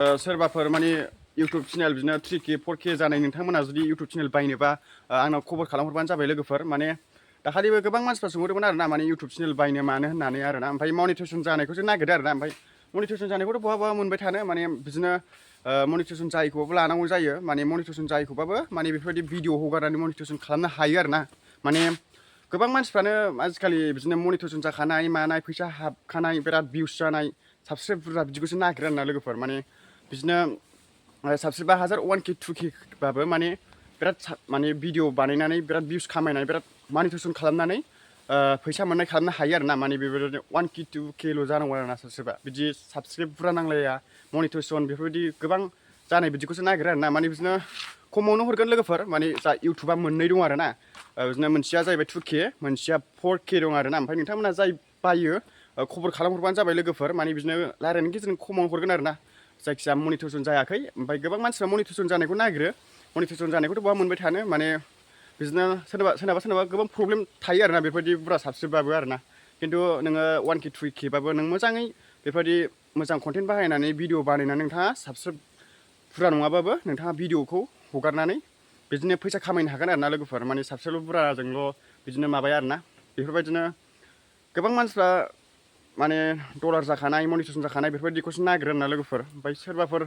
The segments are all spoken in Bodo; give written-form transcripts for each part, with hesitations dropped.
सोरबाफोर माने YouTube चेनेल बिदिनो 3K 4K जानाय नोंथांमोना जुदि YouTube चेनेल बायनोबा आंनाव खबर खालामहरबानो जाबाय लोगोफोर माने दाखालिबो गोबां मानसिफ्रा सोंहरदोंमोन आरोना माने YouTube चेनेल बायनो मानो होननानै आरोना ओमफ्राय मनिटाइजेसन जानायखौसो नागिरदो आरोना ओमफ्राय मनिटाइजेसन जानायखौथ' बहा मोनबाय थानो माने बिदिनो मनिटाइजेसन जायैखौबाबो लानांगौ जायो माने मनिटाइजेसन जायैखौबाबो माने बेफोरबायदि भिडिअ हगारनानै मनिटाइजेसन खालामनो हायो आरोना माने गोबां मानसिफ्रानो आजिखालि बिदिनो मनिटाइजेसन जाखानाय मानाय फैसा हाबखानाय बिराद भिउस जानाय साबस्क्राइब बुरजा बिदिखौसो नागिरो आरोना लोगोफोर माने बिदिनो साबस्क्राइबा 1000 1K 2K बाबो माने बिराद माने भिडिअ बानायनानै बिराद भिउस खामायनानै बिराद मनिटाइजेसन खालामनानै फैसा मोननाय खालामनो हायो आरोना माने बेबायदिनो 1K 2Kल' जानांगौ आरोना साबस्क्राइबा बिदि साबस्क्राइब बुरजा नांलाया मनिटाइजेसन बेफोरबायदि गोबां जानाय बिदिखौसो नागिरो आरोना माने बिदिनो खमावनो हरगोन लोगोफोर माने जा इउटुबा मोननै दं आरोना बिदिनो मोनसेया जाहैबाय 2K मोनसेया 4K दं आरोना ओमफ्राय नोंथांमोना जाय बायो खबर खालामहरबानो जाबाय लोगोफोर माने बिदिनो रायज्लायनायनि गेजेरजों खमावनो हरगोन आरोना जायखिजाया मनिटाइजेसन जायाखै ओमफ्राय गोबां मानसिफ्रा मनिटाइजेसन जानायखौ नागिरो मनिटाइजेसन जानायखौथ' बहा मोनबाय थानो माने बिदिनो सोरनाबा गोबां प्रब्लेम थायो आरोना बेफोरबायदि बुरजा साबस्क्राइबबाबो आरोना खिन्थु नोङो 1K 3K बाबो नों मोजाङै बेफोरबायदि मोजां कन्टेन्ट बाहायनानै भिडिअ बानायनानै नोंथाङा साबस्क्राइब बुरजा नङाबाबो नोंथाङा भिडिअखौ हगारनानै बिदिनो फैसा खामायनो हागोन आरोना लोगोफोर माने साबस्क्राइब बुरजाजोंल' बिदिनो माबाया आरोना बेफोरबायदिनो गोबां मानसिफ्रा माने डलार जाखानाय मनिटाइजेसन जाखानाय बेफोरबायदिखौसो नागिरो आरोना लोगोफोर ओमफ्राय सोरबाफोर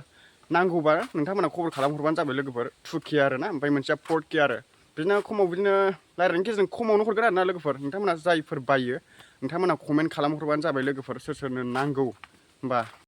नांगौबा नोंथांमोना खबर खालामहरबानो जाबाय लोगोफोर 2K आरोना ओमफ्राय मोनसेया 4K आरो बिदिनो खमाव बिदिनो रायज्लायनायनि गेजेरजों खमावनो हरगोन आरोना लोगोफोर नोंथांमोना जायफोर बायो नोंथांमोना कमेन्ट खालामहरबानो जाबाय लोगोफोर सोर सोरनो नांगौ होमबा